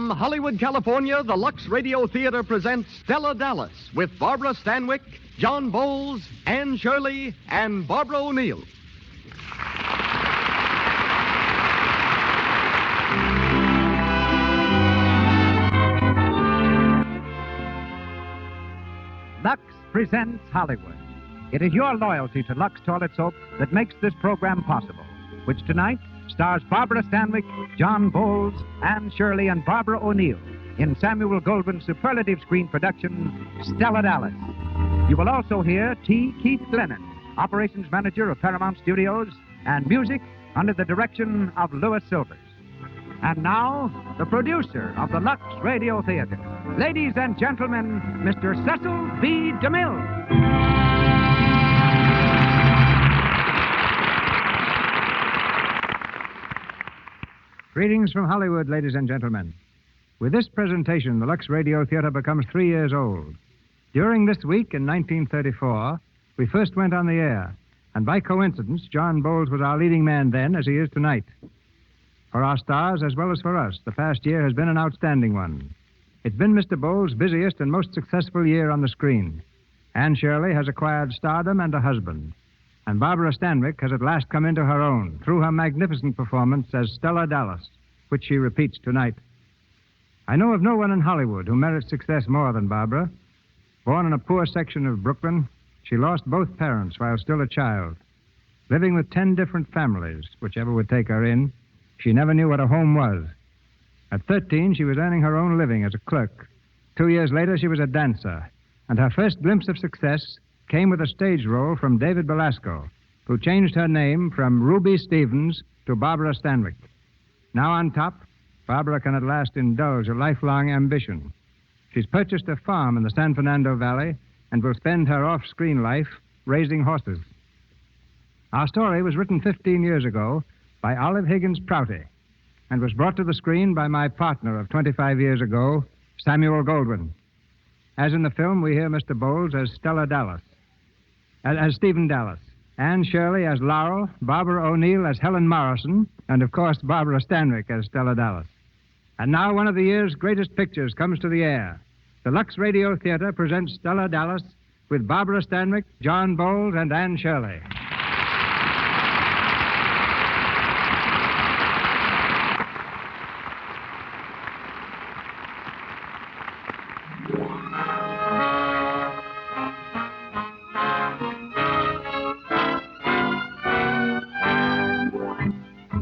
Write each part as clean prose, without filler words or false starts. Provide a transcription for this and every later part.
From Hollywood, California, the Lux Radio Theater presents Stella Dallas with Barbara Stanwyck, John Bowles, Anne Shirley, and Barbara O'Neill. Lux presents Hollywood. It is your loyalty to Lux Toilet Soap that makes this program possible, which tonight stars Barbara Stanwyck, John Bowles, Anne Shirley, and Barbara O'Neill in Samuel Goldwyn's superlative screen production, Stella Dallas. You will also hear T. Keith Glennon, operations manager of Paramount Studios, and music under the direction of Louis Silvers. And now, the producer of the Lux Radio Theater. Ladies and gentlemen, Mr. Cecil B. DeMille. Greetings from Hollywood, ladies and gentlemen. With this presentation, the Lux Radio Theater becomes 3 years old. During this week in 1934, we first went on the air, and by coincidence, John Bowles was our leading man then, as he is tonight. For our stars, as well as for us, the past year has been an outstanding one. It's been Mr. Bowles' busiest and most successful year on the screen. Anne Shirley has acquired stardom and a husband. And Barbara Stanwyck has at last come into her own through her magnificent performance as Stella Dallas, which she repeats tonight. I know of no one in Hollywood who merits success more than Barbara. Born in a poor section of Brooklyn, she lost both parents while still a child. Living with 10 different families, whichever would take her in, she never knew what a home was. At 13, she was earning her own living as a clerk. 2 years later, she was a dancer. And her first glimpse of success came with a stage role from David Belasco, who changed her name from Ruby Stevens to Barbara Stanwyck. Now on top, Barbara can at last indulge a lifelong ambition. She's purchased a farm in the San Fernando Valley and will spend her off-screen life raising horses. Our story was written 15 years ago by Olive Higgins Prouty and was brought to the screen by my partner of 25 years ago, Samuel Goldwyn. As in the film, we hear Mr. Bowles as Stella Dallas, as Stephen Dallas, Anne Shirley as Laurel, Barbara O'Neill as Helen Morrison, and, of course, Barbara Stanwyck as Stella Dallas. And now one of the year's greatest pictures comes to the air. The Lux Radio Theater presents Stella Dallas with Barbara Stanwyck, John Bowles, and Anne Shirley.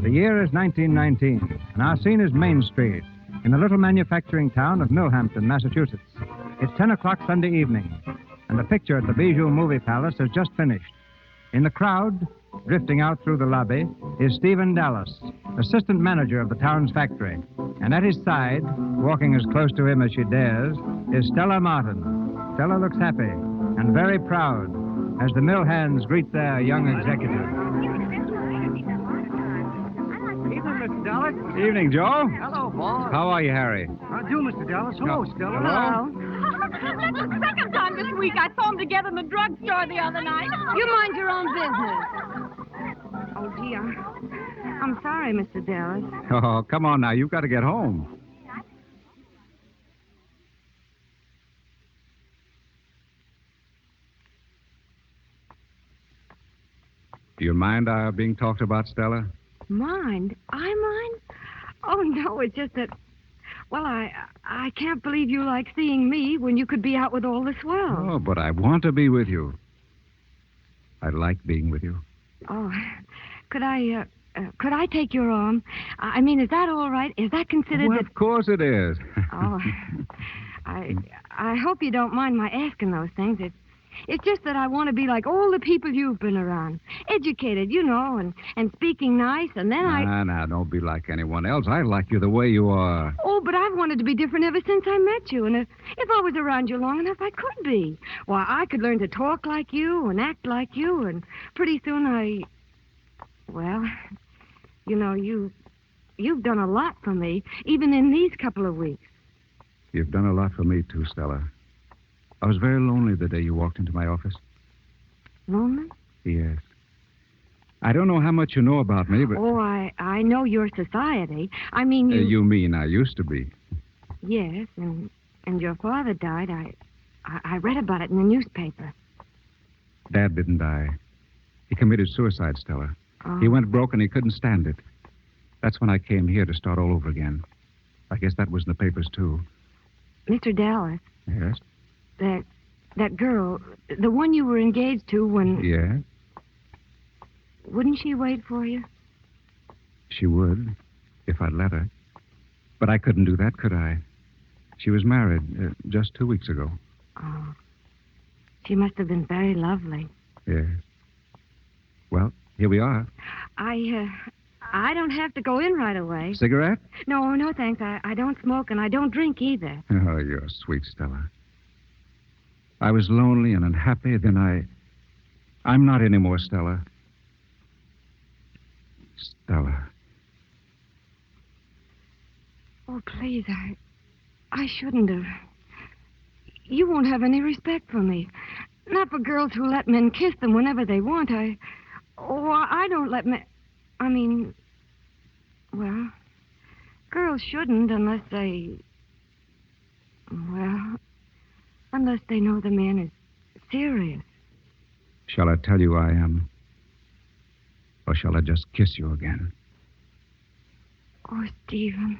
The year is 1919, and our scene is Main Street, in the little manufacturing town of Millhampton, Massachusetts. It's 10 o'clock Sunday evening, and the picture at the Bijou Movie Palace has just finished. In the crowd, drifting out through the lobby, is Stephen Dallas, assistant manager of the town's factory. And at his side, walking as close to him as she dares, is Stella Martin. Stella looks happy and very proud as the mill hands greet their young executive. Dallas? Evening, Joe. Hello, boss. How are you, Harry? How do, Mr. Dallas? Hello, Stella. Hello. That's the second time this week. I saw them together in the drugstore the other night. You mind your own business. Oh, gee, I'm sorry, Mr. Dallas. Oh, come on now. You've got to get home. Do you mind our being talked about, Stella? Mind? I mind? Oh, no, it's just that... Well, I can't believe you like seeing me when you could be out with all the swells. Oh, but I want to be with you. I like being with you. Oh, could I take your arm? I mean, is that all right? Is that considered Well, of course it is. Oh, I hope you don't mind my asking those things. It's just that I want to be like all the people you've been around. Educated, you know, and speaking nice, and then Nah, don't be like anyone else. I like you the way you are. Oh, but I've wanted to be different ever since I met you, and if I was around you long enough, I could be. Why, I could learn to talk like you and act like you, and pretty soon well, you know, you've done a lot for me, even in these couple of weeks. You've done a lot for me, too, Stella. I was very lonely the day you walked into my office. Lonely? Yes. I don't know how much you know about me, but... Oh, I know your society. I mean, you... You mean I used to be. Yes, and your father died. I read about it in the newspaper. Dad didn't die. He committed suicide, Stella. Oh. He went broke and he couldn't stand it. That's when I came here to start all over again. I guess that was in the papers, too. Mr. Dallas, Yes? that girl, the one you were engaged to when... Yeah? Wouldn't she wait for you? She would, if I'd let her. But I couldn't do that, could I? She was married just 2 weeks ago. Oh. She must have been very lovely. Yes. Well, here we are. I don't have to go in right away. Cigarette? No, thanks. I don't smoke and I don't drink either. Oh, you're sweet, Stella. I was lonely and unhappy, then I'm not anymore, Stella. Stella. Oh, please, I shouldn't have. You won't have any respect for me. Not for girls who let men kiss them whenever they want. I don't let men... I mean... Well, girls shouldn't unless they... Well, unless they know the man is serious. Shall I tell you I am? Or shall I just kiss you again? Oh, Stephen.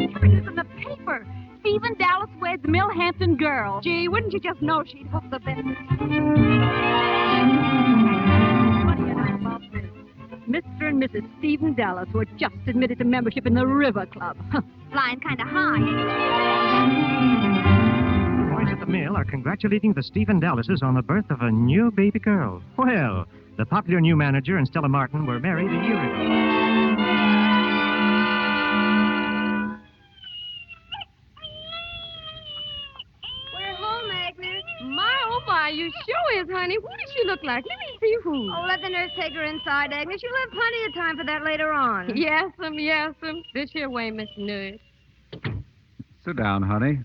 It's in the paper. Stephen Dallas weds Millhampton girl. Gee, wouldn't you just know she'd hook the business? What do you know about this? Mr. and Mrs. Stephen Dallas were just admitted to membership in the River Club. Flying kind of high. Boys at the mill are congratulating the Stephen Dallases on the birth of a new baby girl. Well, the popular new manager and Stella Martin were married a year ago. We're home, Agnes. Oh, my, you sure is, honey. What does she look like? Let me see who. Oh, let the nurse take her inside, Agnes. You'll have plenty of time for that later on. Yes'm. This here way, Miss Nurse. Sit down, honey.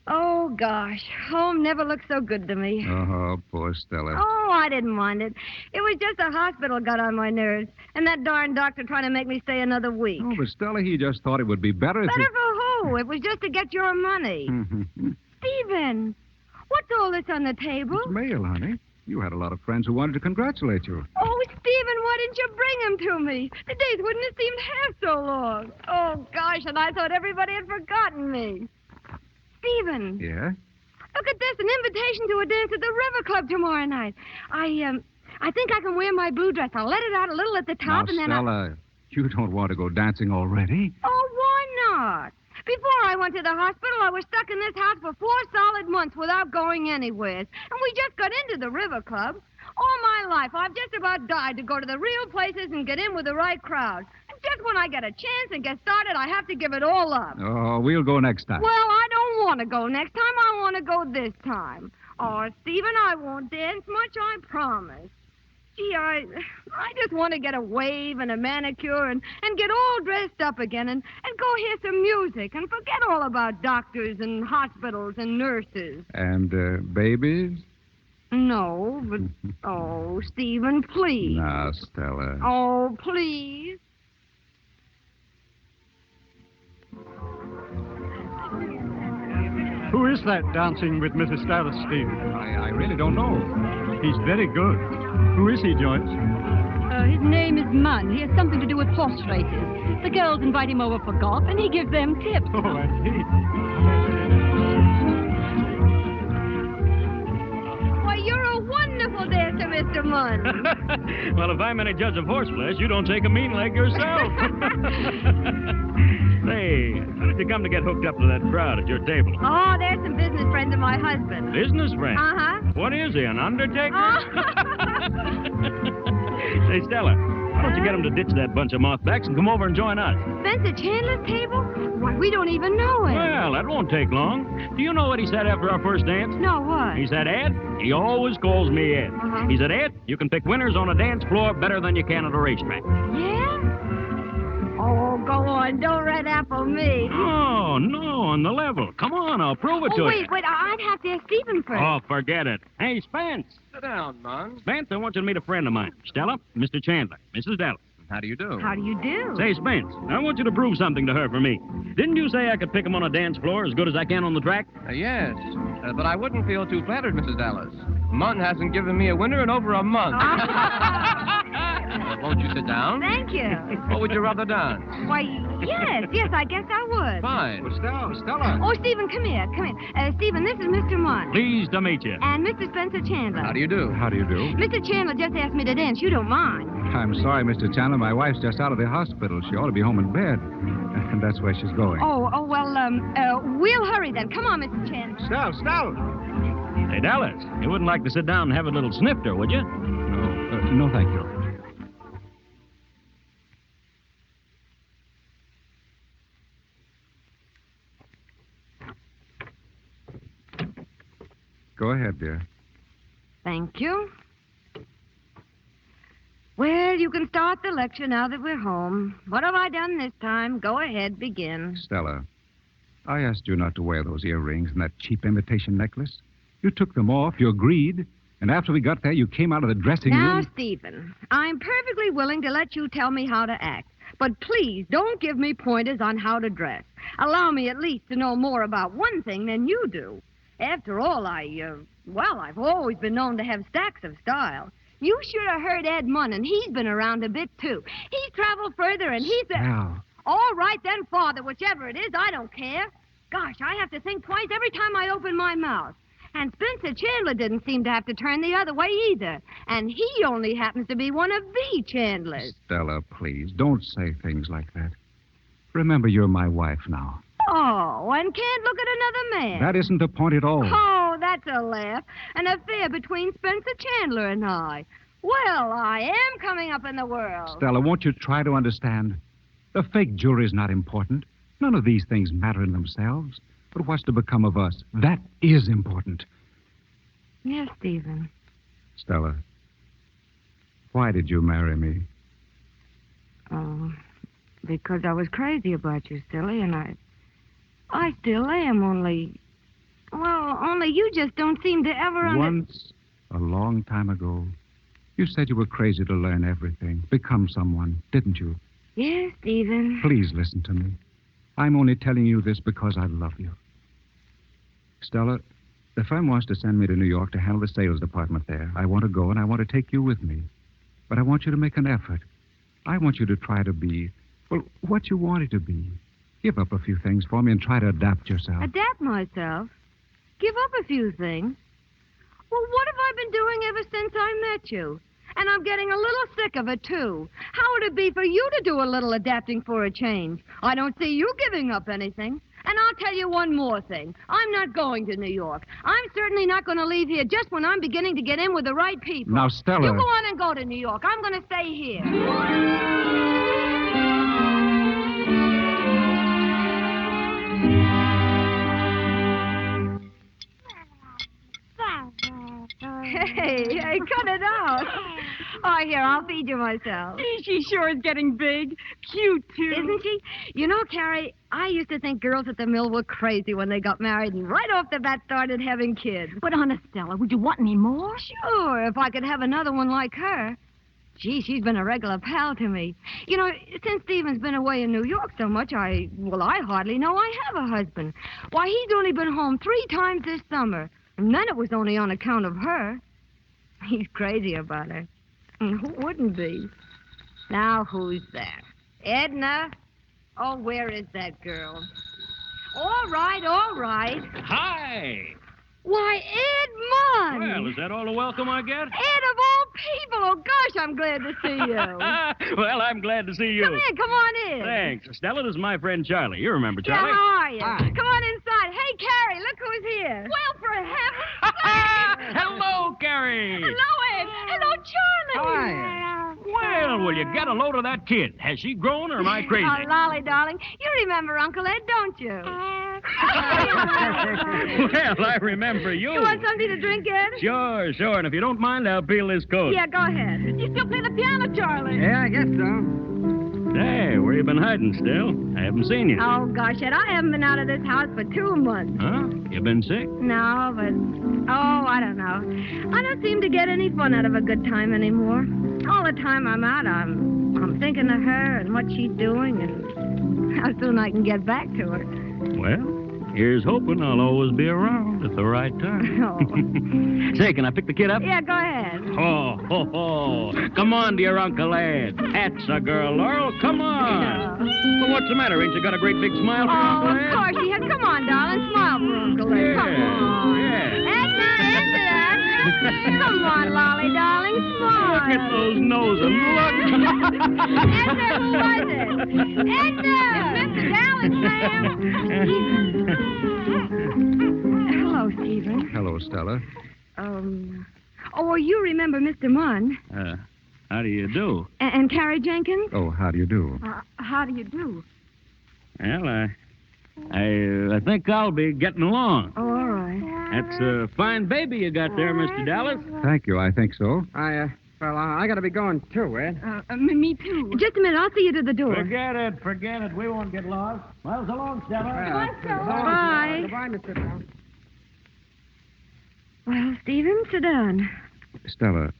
Oh, gosh. Home never looked so good to me. Oh, poor Stella. Oh, I didn't mind it. It was just the hospital got on my nerves. And that darn doctor trying to make me stay another week. Oh, but Stella, he just thought it would be better if Better you... for who? It was just to get your money. Stephen, what's all this on the table? It's mail, honey. You had a lot of friends who wanted to congratulate you. Oh, Stephen, why didn't you bring him to me? The days wouldn't have seemed half so long. Oh, gosh, and I thought everybody had forgotten me. Stephen. Yeah? Look at this, an invitation to a dance at the River Club tomorrow night. I think I can wear my blue dress. I'll let it out a little at the top Now, and then Stella, you don't want to go dancing already? Oh, why not? Before I went to the hospital, I was stuck in this house for 4 solid months without going anywhere. And we just got into the River Club. All my life, I've just about died to go to the real places and get in with the right crowd. And just when I get a chance and get started, I have to give it all up. Oh, we'll go next time. Well, I don't want to go next time. I want to go this time. Oh, Stephen, I won't dance much, I promise. Gee, I just want to get a wave and a manicure and get all dressed up again and go hear some music and forget all about doctors and hospitals and nurses. And babies? No, but... Oh, Stephen, please. Now, Stella. Oh, please. Who is that dancing with Mrs. Dallas, Stephen? I really don't know. He's very good. Who is he, Joyce? His name is Munn. He has something to do with horse races. The girls invite him over for golf, and he gives them tips. Oh, I see. Why, you're a wonderful dancer, Mr. Munn. Well, if I'm any judge of horseflesh, you don't take a mean leg yourself. Say, how did you come to get hooked up to that crowd at your table? Oh, there's some business friends of my husband. Business friend? Uh-huh. What is he, an undertaker? Oh. Say, Stella, why don't you get him to ditch that bunch of mothbacks and come over and join us? Spencer Chandler's table? Why, we don't even know him. Well, that won't take long. Do you know what he said after our first dance? No, what? He said, Ed, he always calls me Ed. Uh-huh. He said, Ed, you can pick winners on a dance floor better than you can at a racetrack. Yeah? Oh, go on. Don't red apple me. Oh, no, on the level. Come on, I'll prove it to you. Wait. I'd have to ask Stephen first. Oh, forget it. Hey, Spence. Sit down, Munn. Spence, I want you to meet a friend of mine. Stella, Mr. Chandler, Mrs. Dallas. How do you do? How do you do? Say, Spence, I want you to prove something to her for me. Didn't you say I could pick 'em on a dance floor as good as I can on the track? Yes, but I wouldn't feel too flattered, Mrs. Dallas. Munn hasn't given me a winner in over a month. Won't you sit down? Thank you. Or would you rather dance? Why, yes, I guess I would. Fine. Well, Stella. Oh, Stephen, come here. Stephen, this is Mr. Munn. Pleased to meet you. And Mr. Spencer Chandler. How do you do? How do you do? Mr. Chandler just asked me to dance. You don't mind. I'm sorry, Mr. Chandler. My wife's just out of the hospital. She ought to be home in bed. And that's where she's going. We'll hurry then. Come on, Mr. Chandler. Stella. Hey, Dallas, you wouldn't like to sit down and have a little snifter, would you? No, thank you. Go ahead, dear. Thank you. Well, you can start the lecture now that we're home. What have I done this time? Go ahead, begin. Stella, I asked you not to wear those earrings and that cheap imitation necklace. You took them off, you agreed, and after we got there, you came out of the dressing Now, room. Stephen, I'm perfectly willing to let you tell me how to act. But please don't give me pointers on how to dress. Allow me at least to know more about one thing than you do. After all, I've always been known to have stacks of style. You should have heard Ed Munn, and he's been around a bit, too. He's traveled further, and he's... Now, All right, then, Father, whichever it is, I don't care. Gosh, I have to think twice every time I open my mouth. And Spencer Chandler didn't seem to have to turn the other way either. And he only happens to be one of the Chandlers. Stella, please, don't say things like that. Remember, you're my wife now. Oh, and can't look at another man. That isn't the point at all. Oh, that's a laugh. An affair between Spencer Chandler and I. Well, I am coming up in the world. Stella, won't you try to understand? The fake jewelry's not important. None of these things matter in themselves. But what's to become of us? That is important. Yes, Stephen. Stella, why did you marry me? Oh, because I was crazy about you, silly, and I still am, only you just don't seem to ever Once, a long time ago, you said you were crazy to learn everything, become someone, didn't you? Yes, Stephen. Please listen to me. I'm only telling you this because I love you. Stella, the firm wants to send me to New York to handle the sales department there. I want to go, and I want to take you with me. But I want you to make an effort. I want you to try to be, well, what you wanted to be. Give up a few things for me and try to adapt yourself. Adapt myself? Give up a few things? Well, what have I been doing ever since I met you? And I'm getting a little sick of it, too. How would it be for you to do a little adapting for a change? I don't see you giving up anything. And I'll tell you one more thing. I'm not going to New York. I'm certainly not going to leave here just when I'm beginning to get in with the right people. Now, Stella... You go on and go to New York. I'm going to stay here. Hey, cut it out. Oh, here, I'll feed you myself. She sure is getting big. Cute, too. Isn't she? You know, Carrie, I used to think girls at the mill were crazy when they got married and right off the bat started having kids. But honest, Stella, would you want any more? Sure, if I could have another one like her. Gee, she's been a regular pal to me. You know, since Stephen's been away in New York so much, I hardly know I have a husband. Why, he's only been home 3 times this summer. And then it was only on account of her. He's crazy about her. And who wouldn't be? Now, who's that? Edna? Oh, where is that girl? All right. Hi! Why, Ed Munn! Well, is that all the welcome I get? Ed, of all people! Oh, gosh, I'm glad to see you. Well, I'm glad to see you. Come in, come on in. Thanks. Stella, this is my friend Charlie. You remember Charlie? Yeah, how are you? Hi. Come on inside. Hey, Carrie, look who's here. Well, for heaven's sake! Hello, Carrie. Hello, Ed. Hello, Charlie. Hi. Well, will you get a load of that kid? Has she grown or am I crazy? Oh, Lolly, darling, you remember Uncle Ed, don't you? Well, I remember you. You want something to drink, Ed? Sure. And if you don't mind, I'll peel this coat. Yeah, go ahead. You still play the piano, Charlie? Yeah, I guess so. Hey, where you been hiding, Still? I haven't seen you. Oh, gosh, Ed, I haven't been out of this house for 2 months. Huh? You been sick? No, but, I don't know. I don't seem to get any fun out of a good time anymore. All the time I'm out, I'm thinking of her and what she's doing and how soon I can get back to her. Well, here's hoping I'll always be around at the right time. Oh. Say, can I pick the kid up? Yeah, go ahead. Oh, ho, ho. Come on, dear Uncle Ed. That's a girl, Laurel. Come on. Well, what's the matter? Ain't you got a great big smile for Oh, Uncle of Ed? course she has. Come on, darling. Smile for Uncle Ed. Come on. Yeah. Edna. Come on, Lolly, darling. Smile. Look at those noses. Look. Edna, who was it? Edna! It's Mr. Dallas, ma'am. Hello, Stephen. Hello, Stella. Oh, you remember Mr. Munn How do you do? and Carrie Jenkins? Oh, how do you do? How do you do? Well, I think I'll be getting along. Oh, all right. That's a fine baby you got there, Mr. Dallas. Thank you, I think so. I got to be going too, Ed. Me too. Just a minute. I'll see you to the door. Forget it. We won't get lost. Well, so long, Stella. Bye. Goodbye, Mr. Brown. Well, Stephen, sit down. Stella,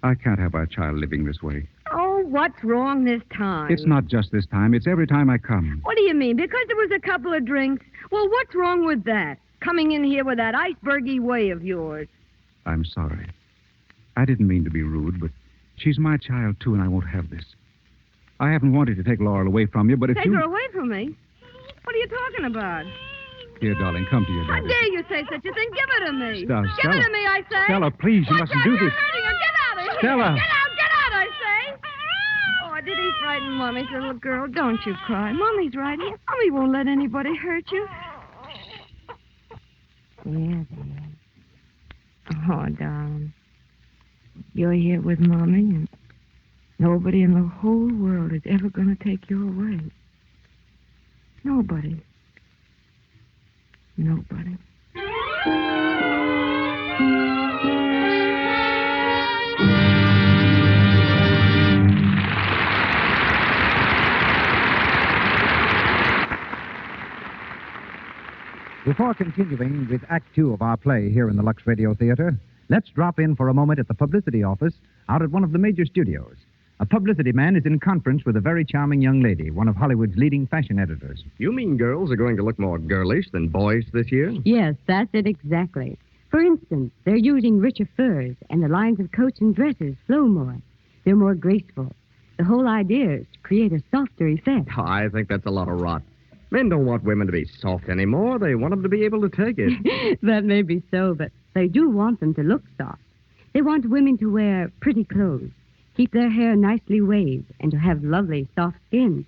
I can't have our child living this way. Oh, what's wrong this time? It's not just this time. It's every time I come. What do you mean? Because there was a couple of drinks? Well, what's wrong with that? Coming in here with that icebergy way of yours. I'm sorry. I didn't mean to be rude, but she's my child, too, and I won't have this. I haven't wanted to take Laurel away from you, but if Take you... her away from me? What are you talking about? Here, darling, come to your How daddy. dare you say such a thing? Give it to me. Stella. Give it to me, I say. Stella, please, you Watch mustn't out, do you're this. hurting her. Get out of here. Stella. Get out, I say. Oh, did he frighten Mommy's little girl? Don't you cry. Mommy's right here. Mommy won't let anybody hurt you. Yeah, dear. Oh, darling. You're here with Mommy, and nobody in the whole world is ever going to take you away. Nobody. Nobody. Before continuing with Act Two of our play here in the Lux Radio Theater, let's drop in for a moment at the publicity office out at one of the major studios. A publicity man is in conference with a very charming young lady, one of Hollywood's leading fashion editors. You mean girls are going to look more girlish than boys this year? Yes, that's it exactly. For instance, they're using richer furs, and the lines of coats and dresses flow more. They're more graceful. The whole idea is to create a softer effect. Oh, I think that's a lot of rot. Men don't want women to be soft anymore. They want them to be able to take it. That may be so, but they do want them to look soft. They want women to wear pretty clothes, keep their hair nicely waved, and to have lovely, soft skin.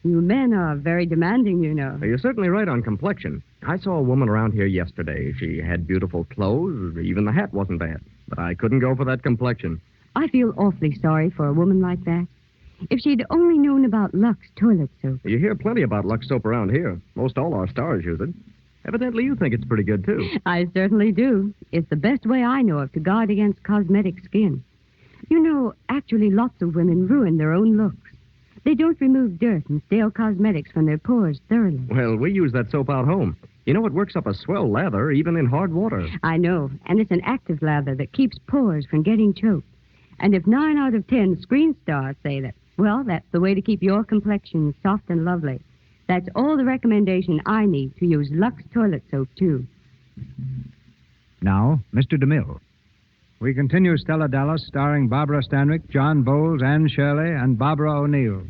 You men are very demanding, you know. You're certainly right on complexion. I saw a woman around here yesterday. She had beautiful clothes. Even the hat wasn't bad. But I couldn't go for that complexion. I feel awfully sorry for a woman like that. If she'd only known about Lux toilet soap. You hear plenty about Lux soap around here. Most all our stars use it. Evidently, you think it's pretty good, too. I certainly do. It's the best way I know of to guard against cosmetic skin. You know, actually, lots of women ruin their own looks. They don't remove dirt and stale cosmetics from their pores thoroughly. Well, we use that soap out home. You know, it works up a swell lather, even in hard water. I know, and it's an active lather that keeps pores from getting choked. And if 9 out of 10 screen stars say that, well, that's the way to keep your complexion soft and lovely. That's all the recommendation I need to use Lux toilet soap, too. Now, Mr. DeMille. We continue Stella Dallas, starring Barbara Stanwyck, John Bowles, Anne Shirley, and Barbara O'Neill.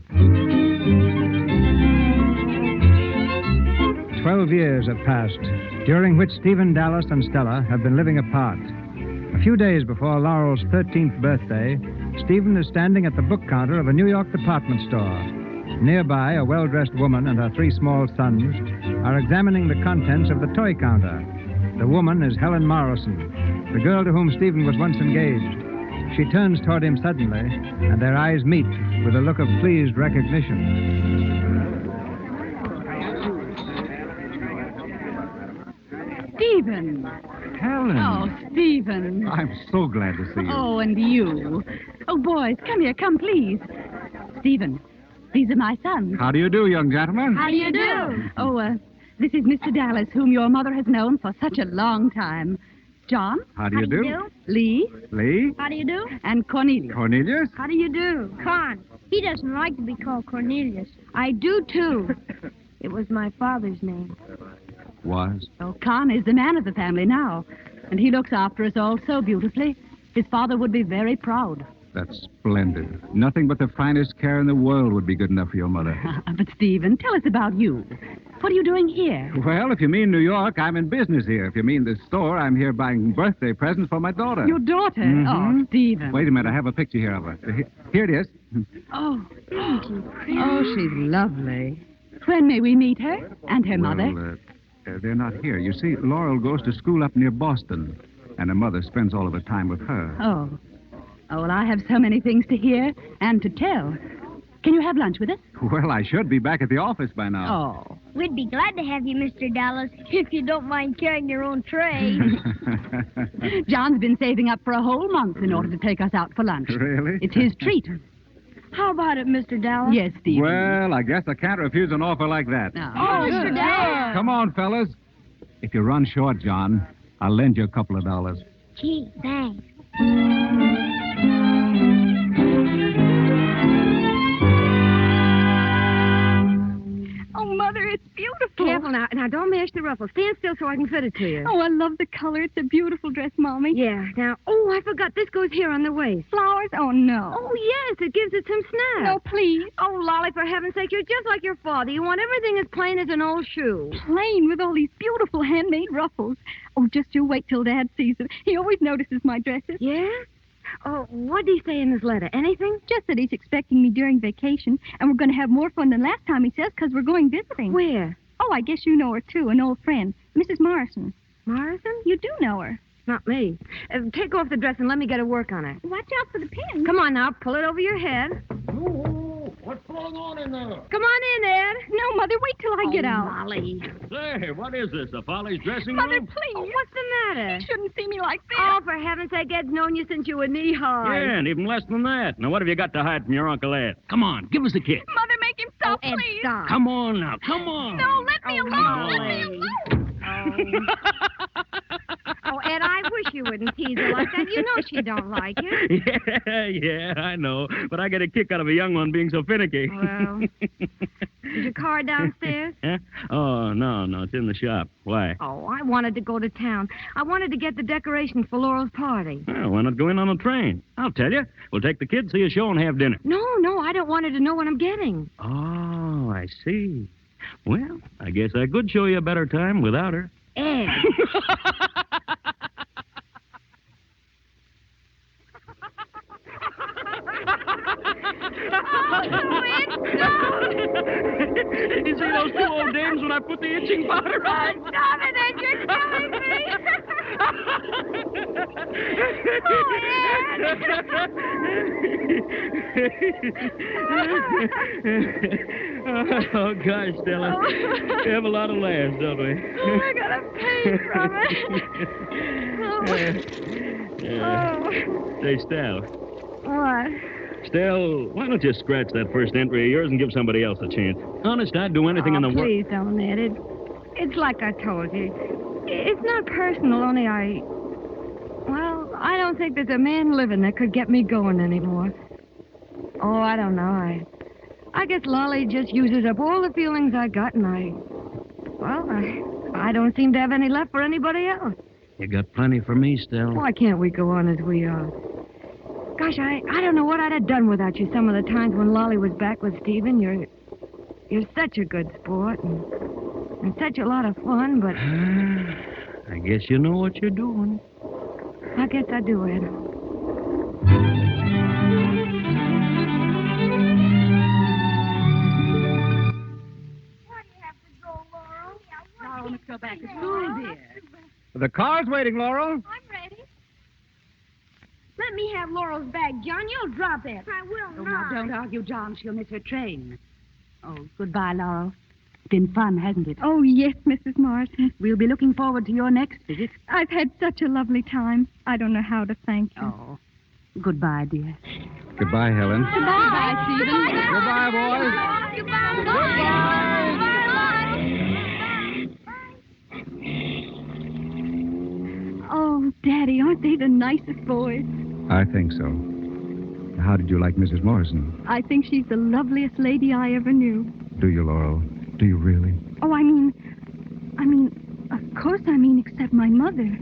12 years have passed, during which Stephen Dallas and Stella have been living apart. A few days before Laurel's 13th birthday, Stephen is standing at the book counter of a New York department store. Nearby, a well-dressed woman and her 3 small sons are examining the contents of the toy counter. The woman is Helen Morrison, the girl to whom Stephen was once engaged. She turns toward him suddenly, and their eyes meet with a look of pleased recognition. Stephen. Helen. Oh, Stephen. I'm so glad to see you. Oh, and you. Oh, boys, come here, come, please. Stephen, these are my sons. How do you do, young gentlemen? How do you do? Oh, this is Mr. Dallas, whom your mother has known for such a long time. John. How do you do? Lee. Lee? How do you do? And Cornelius. Cornelius? How do you do? Con. He doesn't like to be called Cornelius. I do, too. It was my father's name. Was. Oh, Con is the man of the family now, and he looks after us all so beautifully. His father would be very proud. That's splendid. Nothing but the finest care in the world would be good enough for your mother. But, Stephen, tell us about you. What are you doing here? Well, if you mean New York, I'm in business here. If you mean the store, I'm here buying birthday presents for my daughter. Your daughter? Mhm. Oh, Stephen. Wait a minute, I have a picture here of her. Here it is. Oh, she's lovely. When may we meet her and her mother? They're not here. You see, Laurel goes to school up near Boston, and her mother spends all of her time with her. Oh, well, I have so many things to hear and to tell. Can you have lunch with us? Well, I should be back at the office by now. Oh. We'd be glad to have you, Mr. Dallas, if you don't mind carrying your own tray. John's been saving up for a whole month in order to take us out for lunch. Really? It's his treat. How about it, Mr. Dallas? Yes, Stephen. Well, I guess I can't refuse an offer like that. No. Oh, Mr. Dallas. Come on, fellas. If you run short, John, I'll lend you a couple of dollars. Gee, thanks. Oh, Mother, it's beautiful. Careful now. Now, don't mash the ruffles. Stand still so I can fit it to you. Oh, I love the color. It's a beautiful dress, Mommy. Yeah. Now, I forgot. This goes here on the waist. Flowers? Oh, no. Oh, yes. It gives it some snap. No, please. Oh, Lolly, for heaven's sake, you're just like your father. You want everything as plain as an old shoe. Plain with all these beautiful handmade ruffles. Oh, just you wait till Dad sees them. He always notices my dresses. Yeah? Oh, what did he say in his letter? Anything? Just that he's expecting me during vacation, and we're going to have more fun than last time, he says, because we're going visiting. Where? Oh, I guess you know her, too, an old friend, Mrs. Morrison. Morrison? You do know her. Not me. Take off the dress and let me get to work on it. Watch out for the pin. Come on now, pull it over your head. What's going on in there? Come on in, Ed. No, Mother, wait till I get out. Molly. Say, what is this, the Follies dressing Mother, room? please. Oh, what's the matter? You shouldn't see me like this. Oh, for heaven's sake, Ed's known you since you were knee-high. Yeah, and even less than that. Now, what have you got to hide from your Uncle Ed? Come on, give us a kiss. Mother, make him stop, Ed, please. stop. Come on now, come on. No, let me alone. Let me Molly. alone. Oh, Ed, I wish you wouldn't tease her like that. You know she don't like it. Yeah, I know. But I get a kick out of a young one being so finicky. Well, is your car downstairs? Huh? Oh, no, it's in the shop. Why? Oh, I wanted to go to town. I wanted to get the decorations for Laurel's party. Well, why not go in on a train? I'll tell you. We'll take the kids, see a show, and have dinner. No, I don't want her to know what I'm getting. Oh, I see. Well, I guess I could show you a better time without her. Ed. You see those two old dames when I put the itching powder on? Stop it, Ed. You're killing me. Oh, gosh, Stella. We have a lot of laughs, don't we? Oh, I got a pain from it. Say, Stella. What? Stella, why don't you scratch that first entry of yours and give somebody else a chance? Honest, I'd do anything in the world. Please don't, Ed. It's like I told you. It's not personal, only I don't think there's a man living that could get me going anymore. Oh, I don't know. I guess Lolly just uses up all the feelings I got, and I don't seem to have any left for anybody else. You got plenty for me, Stella. Why can't we go on as we are? Gosh, I don't know what I'd have done without you some of the times when Lolly was back with Stephen. You're such a good sport and such a lot of fun, but I guess you know what you're doing. I guess I do, Ed. Laurel must go back to school, dear. The car's waiting, Laurel. I'm ready. Let me have Laurel's bag, John. You'll drop it. I will Oh, not. now, don't argue, John. She'll miss her train. Oh, goodbye, Laurel. It's been fun, hasn't it? Oh, yes, Mrs. Morrison. We'll be looking forward to your next visit. I've had such a lovely time. I don't know how to thank you. Oh, goodbye, dear. Goodbye, Helen. Goodbye, Stephen. Goodbye, boys. Oh, Daddy, aren't they the nicest boys? I think so. How did you like Mrs. Morrison? I think she's the loveliest lady I ever knew. Do you, Laurel? Do you really? Oh, I mean, of course I mean, except my mother.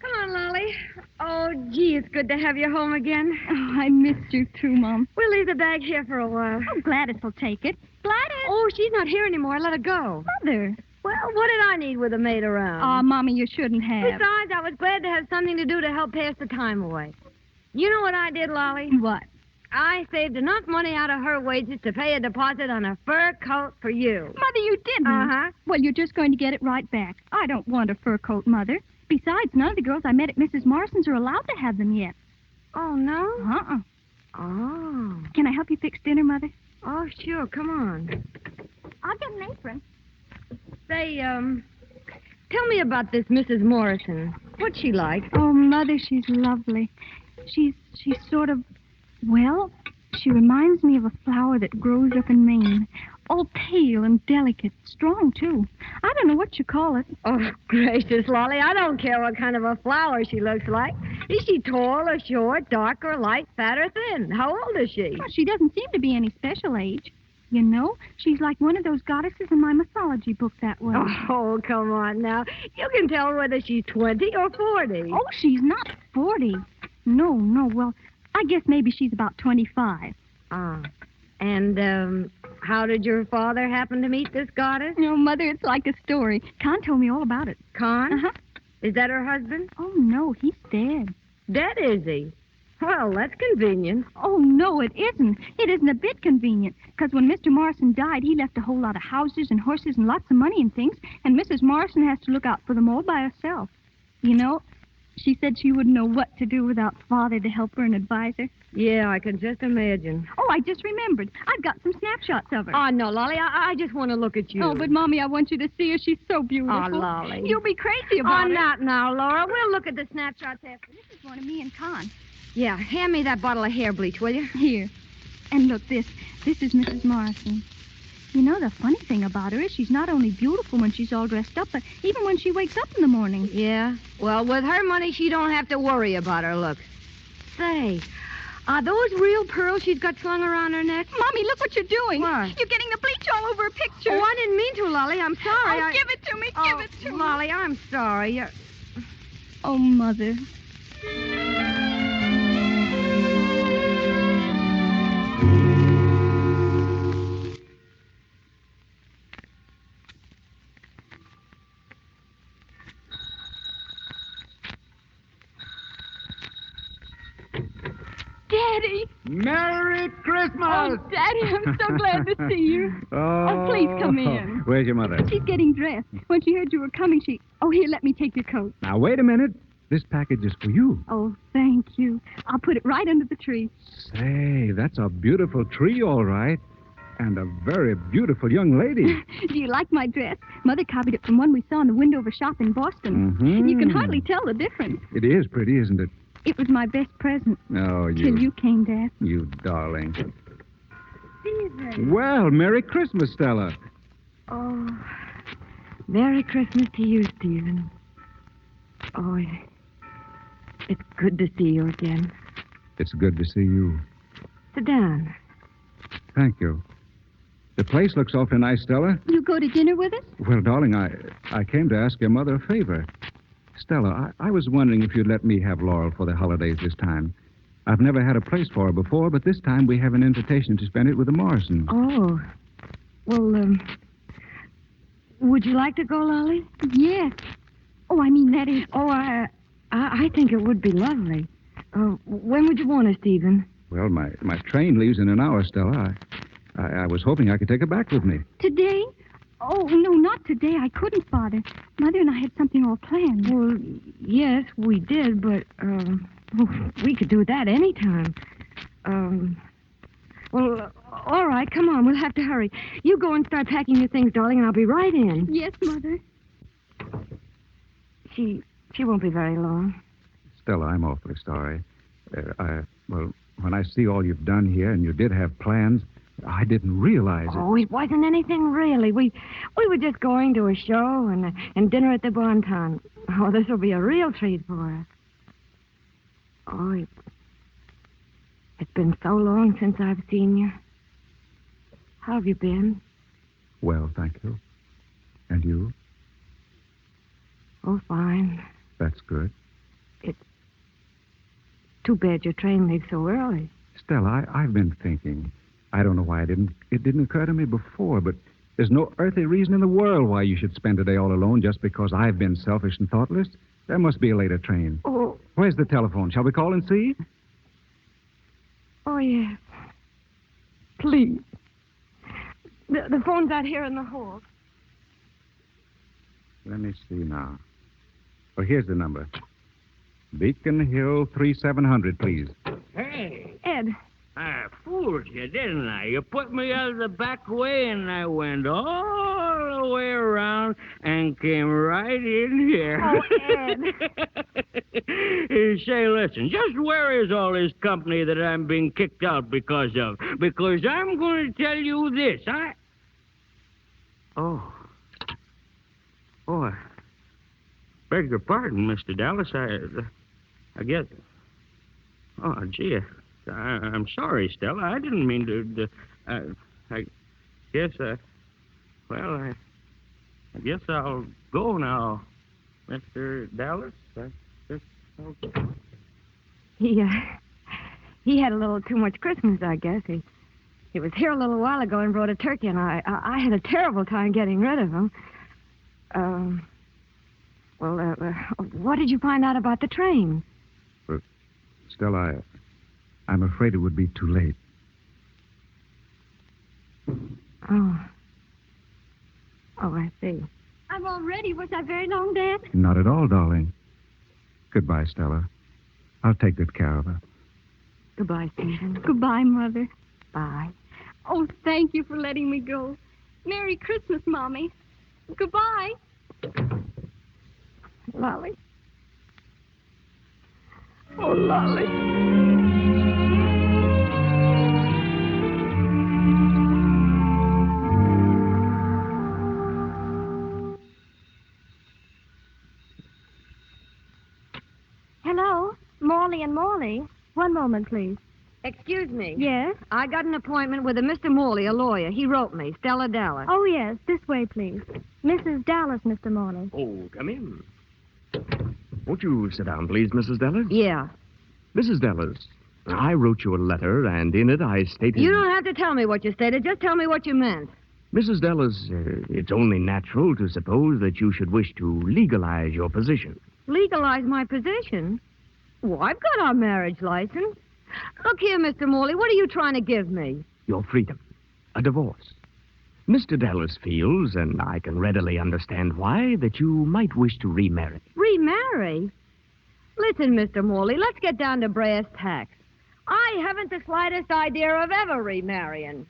Come on, Lolly. Oh, gee, it's good to have you home again. Oh, I missed you too, Mom. We'll leave the bag here for a while. Oh, Gladys will take it. Gladys! Oh, she's not here anymore. Let her go. Mother. Well, what did I need with a maid around? Oh, Mommy, you shouldn't have. Besides, I was glad to have something to do to help pass the time away. You know what I did, Lolly? What? I saved enough money out of her wages to pay a deposit on a fur coat for you. Mother, you didn't. Uh-huh. Well, you're just going to get it right back. I don't want a fur coat, Mother. Besides, none of the girls I met at Mrs. Morrison's are allowed to have them yet. Oh, no? Uh-uh. Oh. Can I help you fix dinner, Mother? Oh, sure. Come on. I'll get an apron. Say, tell me about this Mrs. Morrison. What's she like? Oh, Mother, she's lovely. She's sort of, well, she reminds me of a flower that grows up in Maine. All pale and delicate, strong, too. I don't know what you call it. Oh, gracious, Lolly, I don't care what kind of a flower she looks like. Is she tall or short, dark or light, fat or thin? How old is she? Well, she doesn't seem to be any special age. You know, she's like one of those goddesses in my mythology book that way. Oh, come on now. You can tell whether she's 20 or 40. Oh, she's not 40. No. Well, I guess maybe she's about 25. Ah. And, how did your father happen to meet this goddess? No, Mother, it's like a story. Con told me all about it. Con? Uh-huh. Is that her husband? Oh, no, he's dead. Dead, is he? Well, that's convenient. Oh, no, it isn't. It isn't a bit convenient. Because when Mr. Morrison died, he left a whole lot of houses and horses and lots of money and things, and Mrs. Morrison has to look out for them all by herself. You know, she said she wouldn't know what to do without Father to help her and advise her. Yeah, I can just imagine. Oh, I just remembered. I've got some snapshots of her. Oh, no, Lolly, I just want to look at you. Oh, but, Mommy, I want you to see her. She's so beautiful. Oh, Lolly. You'll be crazy about her. her. Not now, Laura. We'll look at the snapshots after. This is one of me and Con. Yeah, hand me that bottle of hair bleach, will you? Here. And look, this is Mrs. Morrison. You know, the funny thing about her is she's not only beautiful when she's all dressed up, but even when she wakes up in the morning. Yeah? Well, with her money, she don't have to worry about her looks. Say, are those real pearls she's got slung around her neck? Mommy, look what you're doing. What? You're getting the bleach all over her picture. Oh, I didn't mean to, Lolly. I'm sorry. Oh, give it to me. Give it to me. Lolly, I'm sorry. Oh, Mother. Daddy! Merry Christmas! Oh, Daddy, I'm so glad to see you. Oh, please come in. Where's your mother? She's getting dressed. When she heard you were coming, she... Oh, here, let me take your coat. Now, wait a minute. This package is for you. Oh, thank you. I'll put it right under the tree. Say, that's a beautiful tree, all right. And a very beautiful young lady. Do you like my dress? Mother copied it from one we saw in the window of a shop in Boston. Mm-hmm. You can hardly tell the difference. It is pretty, isn't it? It was my best present. Oh, Till you came, Dad. You darling. Stephen. Well, Merry Christmas, Stella. Oh, Merry Christmas to you, Stephen. Oh, it's good to see you again. It's good to see you. Sit down. Thank you. The place looks awfully nice, Stella. You go to dinner with us? Well, darling, I came to ask your mother a favor. Stella, I was wondering if you'd let me have Laurel for the holidays this time. I've never had a place for her before, but this time we have an invitation to spend it with the Morrisons. Oh. Well, would you like to go, Lolly? Yes. Oh, I mean, that is... Oh, I think it would be lovely. When would you want us, Stephen? Well, my train leaves in an hour, Stella. I was hoping I could take her back with me. Today? Oh, no, not today. I couldn't, Father. Mother and I had something all planned. Well, yes, we did, but, we could do that anytime. Well, all right, come on. We'll have to hurry. You go and start packing your things, darling, and I'll be right in. Yes, Mother. She won't be very long. Stella, I'm awfully sorry. when I see all you've done here and you did have plans, I didn't realize it. Oh, it wasn't anything really. We were just going to a show and dinner at the Bonton. Oh, this will be a real treat for us. Oh, it's been so long since I've seen you. How have you been? Well, thank you. And you? Oh, fine. That's good. It's too bad your train leaves so early. Stella, I've been thinking. I don't know why it didn't occur to me before, but there's no earthly reason in the world why you should spend a day all alone just because I've been selfish and thoughtless. There must be a later train. Oh. Where's the telephone? Shall we call and see? Oh, yes. Please. The phone's out here in the hall. Let me see now. Oh, here's the number. Beacon Hill 3700, please. Hey, Ed. I fooled you, didn't I? You put me out of the back way, and I went all the way around and came right in here. Oh, Ed. Say, listen, just where is all this company that I'm being kicked out because of? Because I'm going to tell you this. Oh, I beg your pardon, Mr. Dallas. I guess... Oh, gee, I'm sorry, Stella. I didn't mean to... I guess, well, I guess I'll go now, Mr. Dallas. I'll go. He had a little too much Christmas, I guess. He was here a little while ago and brought a turkey, and I had a terrible time getting rid of him. What did you find out about the train? Stella, I'm afraid it would be too late. Oh, I see. I'm all ready. Was I very long, Dad? Not at all, darling. Goodbye, Stella. I'll take good care of her. Goodbye, Stephen. Goodbye, Mother. Bye. Oh, thank you for letting me go. Merry Christmas, Mommy. Goodbye. Lolly. Oh, Lolly. Hello, Morley and Morley. One moment, please. Excuse me. Yes? I got an appointment with a Mr. Morley, a lawyer. He wrote me, Stella Dallas. Oh, yes. This way, please. Mrs. Dallas, Mr. Morley. Oh, come in. Won't you sit down, please, Mrs. Dallas? Yeah. Mrs. Dallas, I wrote you a letter, and in it I stated... You don't have to tell me what you stated. Just tell me what you meant. Mrs. Dallas, it's only natural to suppose that you should wish to legalize your position. Legalize my position? Well, I've got our marriage license. Look here, Mr. Morley, what are you trying to give me? Your freedom. A divorce. Mr. Dallas feels, and I can readily understand why, that you might wish to remarry. Remarry? Listen, Mr. Morley, let's get down to brass tacks. I haven't the slightest idea of ever remarrying.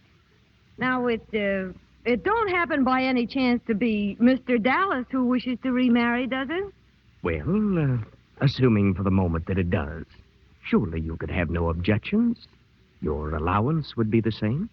Now, it don't happen by any chance to be Mr. Dallas who wishes to remarry, does it? Well, assuming for the moment that it does, surely you could have no objections. Your allowance would be the same.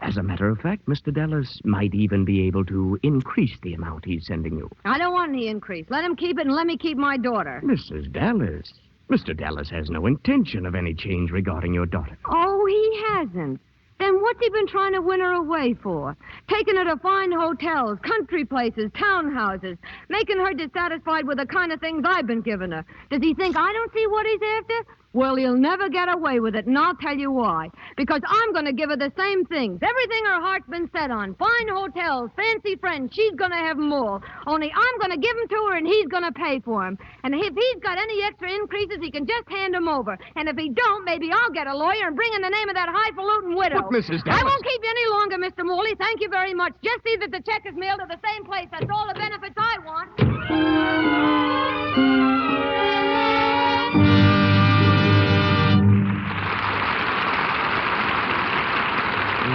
As a matter of fact, Mr. Dallas might even be able to increase the amount he's sending you. I don't want any increase. Let him keep it and let me keep my daughter. Mrs. Dallas, Mr. Dallas has no intention of any change regarding your daughter. Oh, he hasn't. Then what's he been trying to win her away for? Taking her to fine hotels, country places, townhouses, making her dissatisfied with the kind of things I've been giving her. Does he think I don't see what he's after? Well, he'll never get away with it, and I'll tell you why. Because I'm going to give her the same things. Everything her heart's been set on. Fine hotels, fancy friends, she's going to have them all. Only I'm going to give them to her, and he's going to pay for them. And if he's got any extra increases, he can just hand them over. And if he don't, maybe I'll get a lawyer and bring in the name of that highfalutin widow. But, Mrs. Dallas... I won't keep you any longer, Mr. Morley. Thank you very much. Just see that the check is mailed to the same place. That's all the benefits I want.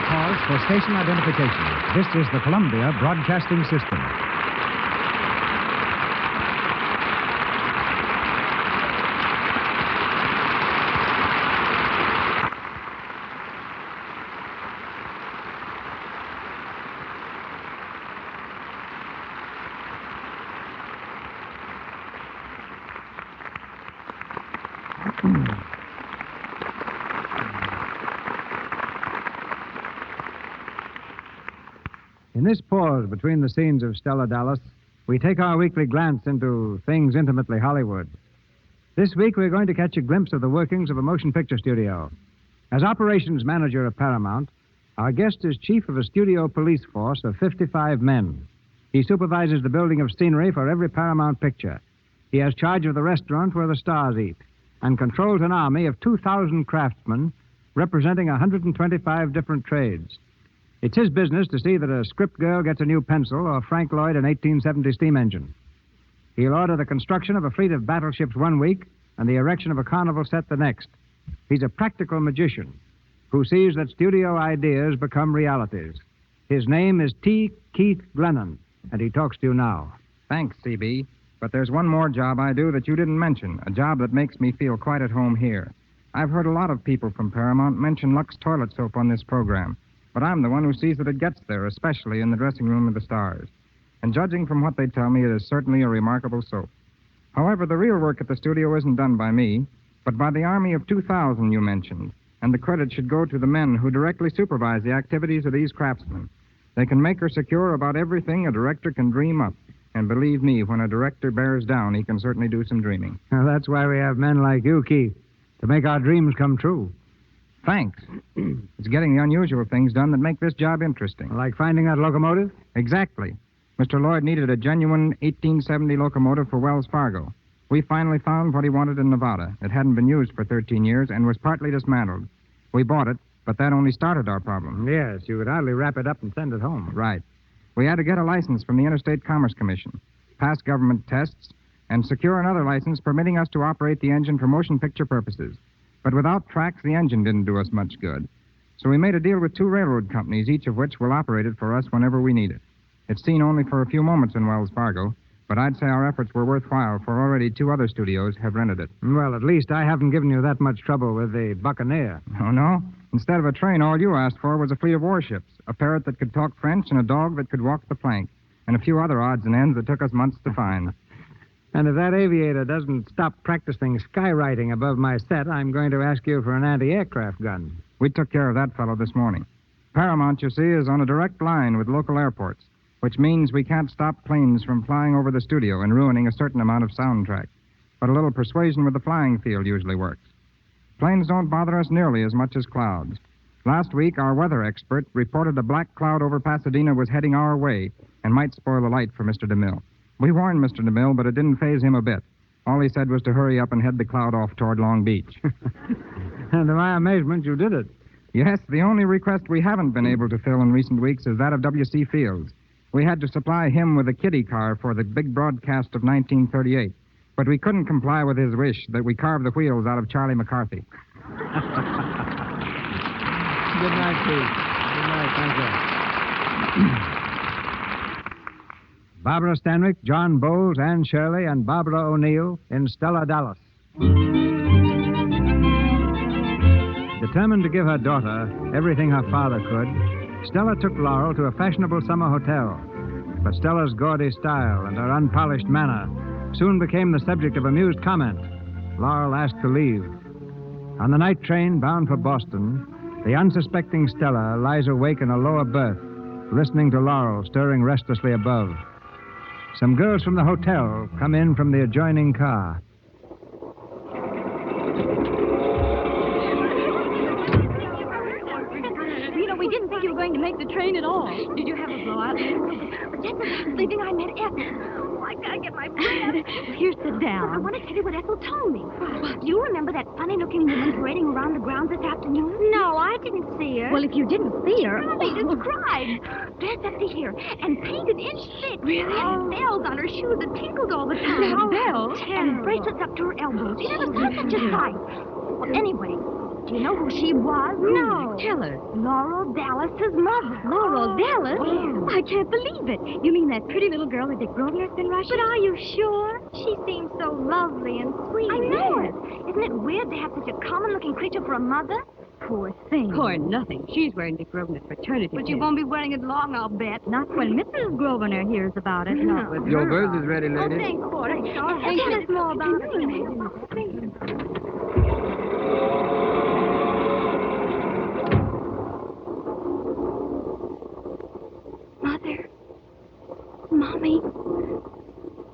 Pause for station identification. This is the Columbia Broadcasting System. In this pause between the scenes of Stella Dallas, we take our weekly glance into things intimately Hollywood. This week, we're going to catch a glimpse of the workings of a motion picture studio. As operations manager of Paramount, our guest is chief of a studio police force of 55 men. He supervises the building of scenery for every Paramount picture. He has charge of the restaurant where the stars eat and controls an army of 2,000 craftsmen representing 125 different trades. It's his business to see that a script girl gets a new pencil or Frank Lloyd an 1870 steam engine. He'll order the construction of a fleet of battleships one week and the erection of a carnival set the next. He's a practical magician who sees that studio ideas become realities. His name is T. Keith Glennon, and he talks to you now. Thanks, CB. But there's one more job I do that you didn't mention, a job that makes me feel quite at home here. I've heard a lot of people from Paramount mention Lux toilet soap on this program, but I'm the one who sees that it gets there, especially in the dressing room of the stars. And judging from what they tell me, it is certainly a remarkable soap. However, the real work at the studio isn't done by me, but by the army of 2,000 you mentioned, and the credit should go to the men who directly supervise the activities of these craftsmen. They can make or secure about everything a director can dream up. And believe me, when a director bears down, he can certainly do some dreaming. Well, that's why we have men like you, Keith, to make our dreams come true. Thanks. It's getting the unusual things done that make this job interesting. Like finding that locomotive? Exactly. Mr. Lloyd needed a genuine 1870 locomotive for Wells Fargo. We finally found what he wanted in Nevada. It hadn't been used for 13 years and was partly dismantled. We bought it, but that only started our problem. Yes, you could hardly wrap it up and send it home. Right. We had to get a license from the Interstate Commerce Commission, pass government tests, and secure another license permitting us to operate the engine for motion picture purposes. But without tracks, the engine didn't do us much good. So we made a deal with 2 railroad companies, each of which will operate it for us whenever we need it. It's seen only for a few moments in Wells Fargo, but I'd say our efforts were worthwhile, for already 2 other studios have rented it. Well, at least I haven't given you that much trouble with the Buccaneer. Oh, no? Instead of a train, all you asked for was a fleet of warships, a parrot that could talk French, and a dog that could walk the plank, and a few other odds and ends that took us months to find. And if that aviator doesn't stop practicing skywriting above my set, I'm going to ask you for an anti-aircraft gun. We took care of that fellow this morning. Paramount, you see, is on a direct line with local airports, which means we can't stop planes from flying over the studio and ruining a certain amount of soundtrack. But a little persuasion with the flying field usually works. Planes don't bother us nearly as much as clouds. Last week, our weather expert reported a black cloud over Pasadena was heading our way and might spoil the light for Mr. DeMille. We warned Mr. DeMille, but it didn't faze him a bit. All he said was to hurry up and head the cloud off toward Long Beach. And to my amazement, you did it. Yes, the only request we haven't been able to fill in recent weeks is that of W.C. Fields. We had to supply him with a kiddie car for the big broadcast of 1938. But we couldn't comply with his wish that we carve the wheels out of Charlie McCarthy. Good night, Pete. Good night, thank you. Barbara Stanwyck, John Bowles, Anne Shirley, and Barbara O'Neill in Stella Dallas. Determined to give her daughter everything her father could, Stella took Laurel to a fashionable summer hotel. But Stella's gaudy style and her unpolished manner soon became the subject of amused comment. Laurel asked to leave. On the night train bound for Boston, the unsuspecting Stella lies awake in a lower berth, listening to Laurel stirring restlessly above. Some girls from the hotel come in from the adjoining car. You know, we didn't think you were going to make the train at all. Did you have a blowout? Just as I was leaving, I met Ethel. Oh, I gotta get my breath. Here, sit down. I want to tell you what Ethel told me. Do you remember that funny-looking woman parading around the grounds this afternoon? No, I didn't see her. Well, if you didn't see her... They described. Dressed up to here and painted inch thick. Really? And bells on her shoes that tinkled all the time. Now, bells? And bracelets up to her elbows. You never saw such a sight. Well, anyway, do you know who she was? No. Tell her. Laurel Dallas's mother. Laurel Dallas? Oh. I can't believe it. You mean that pretty little girl that Dick Grosvenor's been rushing? But are you sure? She seems so lovely and sweet. I know it. Isn't it weird to have such a common-looking creature for a mother? Poor thing. Poor nothing. She's wearing Dick Grosvenor's fraternity But you won't be wearing it long, I'll bet. Not when Mrs. Grosvenor hears about it. Not with Your her. berth is ready, ladies. Oh, thanks, Porter. Tell us more about it. Mommy,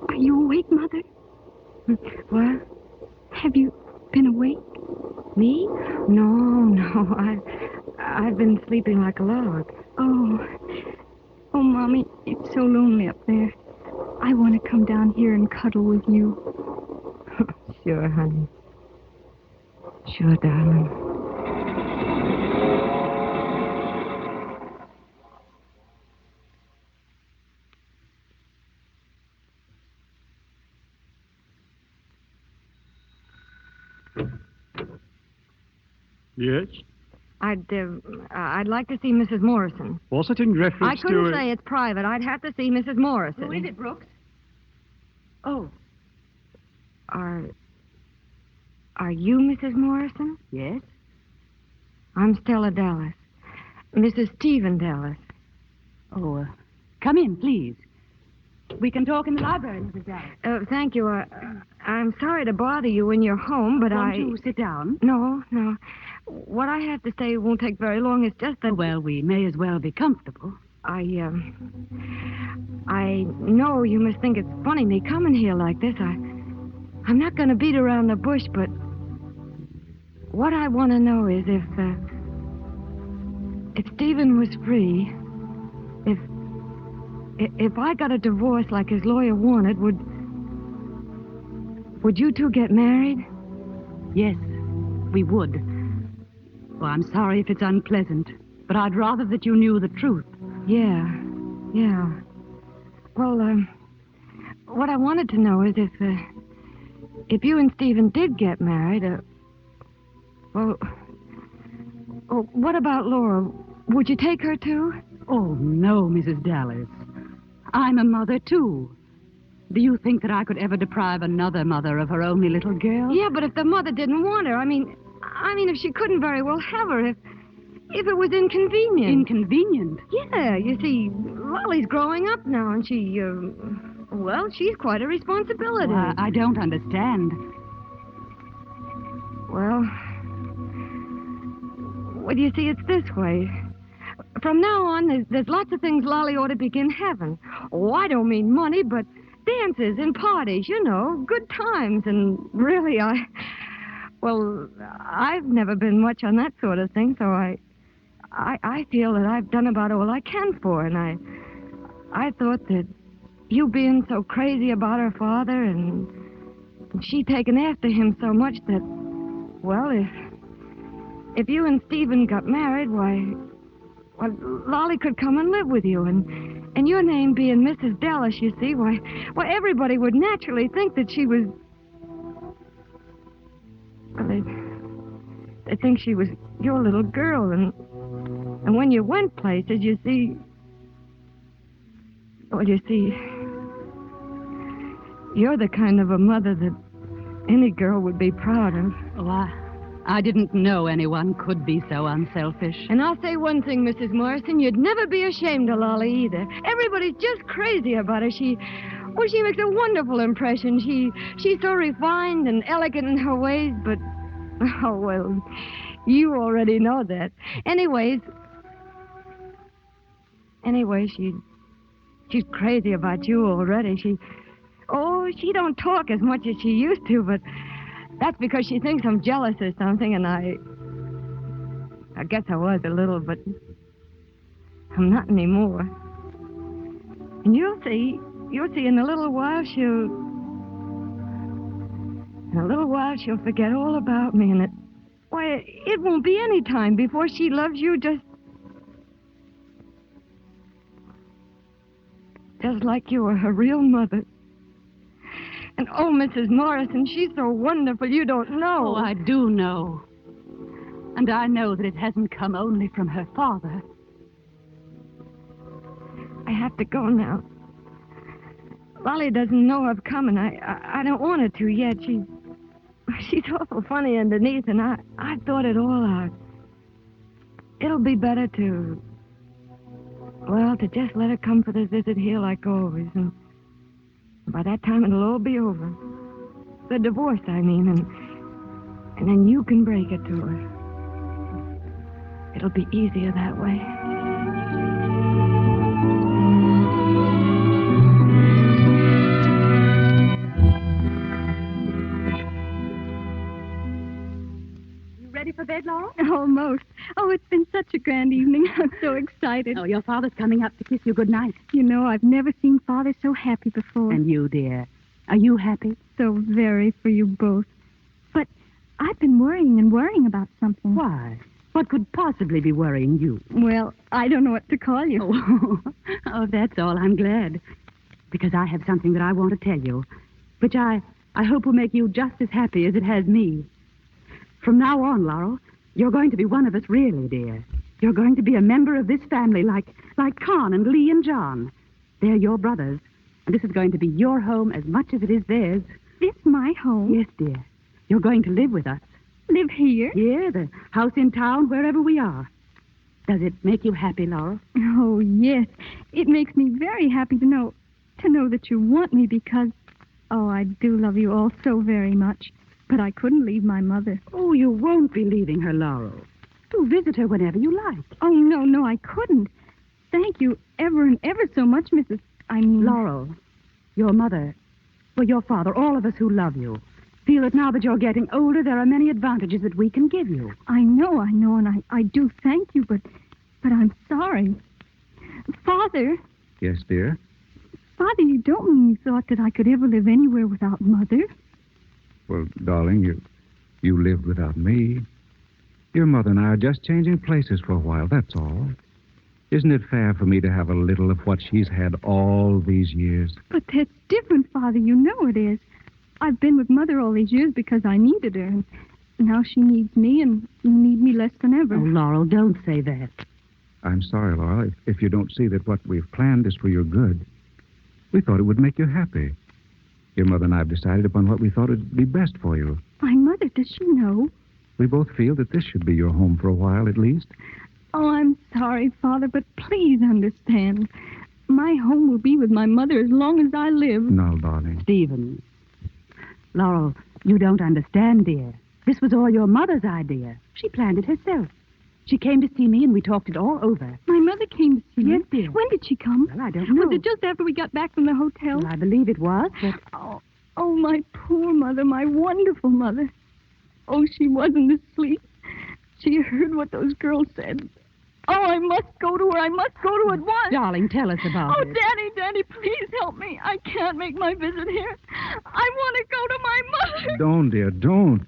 are you awake, Mother? What? Have you been awake? Me? No. I've been sleeping like a log. Oh, Mommy, it's so lonely up there. I want to come down here and cuddle with you. Sure, honey. Sure, darling. Yes? I'd like to see Mrs. Morrison. Was it in reference I couldn't to... say it's private. I'd have to see Mrs. Morrison. Who is it, Brooks? Oh. Are you Mrs. Morrison? Yes. I'm Stella Dallas. Mrs. Stephen Dallas. Oh, come in, please. We can talk in the library, Mrs. Dallas. Thank you. I'm sorry to bother you when you're home, but Won't you sit down? No. What I have to say won't take very long. It's just that... Well, we may as well be comfortable. I know you must think it's funny me coming here like this. I'm not going to beat around the bush, but what I want to know is if Stephen was free, if I got a divorce like his lawyer wanted, would you two get married? Yes, we would. Well, I'm sorry if it's unpleasant, but I'd rather that you knew the truth. Yeah. Well, what I wanted to know is if you and Stephen did get married, what about Laura? Would you take her too? Oh, no, Mrs. Dallas. I'm a mother, too. Do you think that I could ever deprive another mother of her only little girl? Yeah, but if the mother didn't want her, I mean, if she couldn't very well have her, if it was inconvenient. Inconvenient? Yeah, you see, Lolly's growing up now, and she's quite a responsibility. Well, I don't understand. Well, you see, it's this way. From now on, there's lots of things Lolly ought to begin having. Oh, I don't mean money, but dances and parties, good times. And really, I've never been much on that sort of thing, so I feel that I've done about all I can for her, and I thought that you being so crazy about her father and she taking after him so much that, well, if you and Stephen got married, why, Lolly could come and live with you, and your name being Mrs. Dallas, you see, why, everybody would naturally think that she was... Well, they think she was your little girl, and when you went places, you see... Well, you see, you're the kind of a mother that any girl would be proud of. Oh, I didn't know anyone could be so unselfish. And I'll say one thing, Mrs. Morrison, you'd never be ashamed of Lolly either. Everybody's just crazy about her. She makes a wonderful impression. She's so refined and elegant in her ways, but... Oh, well, you already know that. Anyway, she's crazy about you already. She don't talk as much as she used to, but that's because she thinks I'm jealous or something, and I guess I was a little, but I'm not anymore. And you'll see in a little while she'll forget all about me, and it won't be any time before she loves you just like you were her real mother. And, oh, Mrs. Morrison, she's so wonderful, you don't know. Oh, I do know. And I know that it hasn't come only from her father. I have to go now. Lolly doesn't know I've come, and I don't want her to yet. She's awful funny underneath, and I've thought it all out. It'll be better to just let her come for the visit here like always, and by that time it'll all be over. The divorce, I mean, and then you can break it to her. It'll be easier that way. excited. Oh, your father's coming up to kiss you goodnight. You know, I've never seen Father so happy before. And you, dear, are you happy? So very for you both. But I've been worrying and worrying about something. Why? What could possibly be worrying you? Well, I don't know what to call you. Oh, that's all. I'm glad. Because I have something that I want to tell you, which I hope will make you just as happy as it has me. From now on, Laurel, you're going to be one of us, really, dear. You're going to be a member of this family like Con and Lee and John. They're your brothers, and this is going to be your home as much as it is theirs. This my home? Yes, dear. You're going to live with us. Live here? Yeah, the house in town, wherever we are. Does it make you happy, Laurel? Oh, yes. It makes me very happy to know that you want me because, oh, I do love you all so very much. But I couldn't leave my mother. Oh, you won't be leaving her, Laurel. Do visit her whenever you like. Oh, no, I couldn't. Thank you ever and ever so much, Laurel, your mother, well, your father, all of us who love you, feel that now that you're getting older, there are many advantages that we can give you. I know, and I do thank you, but I'm sorry. Father. Yes, dear? Father, you don't mean you thought that I could ever live anywhere without Mother? Well, darling, you lived without me. Your mother and I are just changing places for a while, that's all. Isn't it fair for me to have a little of what she's had all these years? But that's different, Father. You know it is. I've been with Mother all these years because I needed her, and now she needs me, and you need me less than ever. Oh, Laurel, don't say that. I'm sorry, Laura, if you don't see that what we've planned is for your good. We thought it would make you happy. Your mother and I have decided upon what we thought would be best for you. My mother, does she know? We both feel that this should be your home for a while, at least. Oh, I'm sorry, Father, but please understand. My home will be with my mother as long as I live. No, darling. Stephen. Laurel, you don't understand, dear. This was all your mother's idea. She planned it herself. She came to see me, and we talked it all over. My mother came to see Yes, you? dear. When did she come? Well, I don't know. Was it just after we got back from the hotel? Well, I believe it was, but... Oh, my poor mother, my wonderful mother. Oh, she wasn't asleep. She heard what those girls said. Oh, I must go to her. I must go to her at once. Darling, tell us about it. Oh, Daddy, please help me. I can't make my visit here. I want to go to my mother. Don't, dear, don't.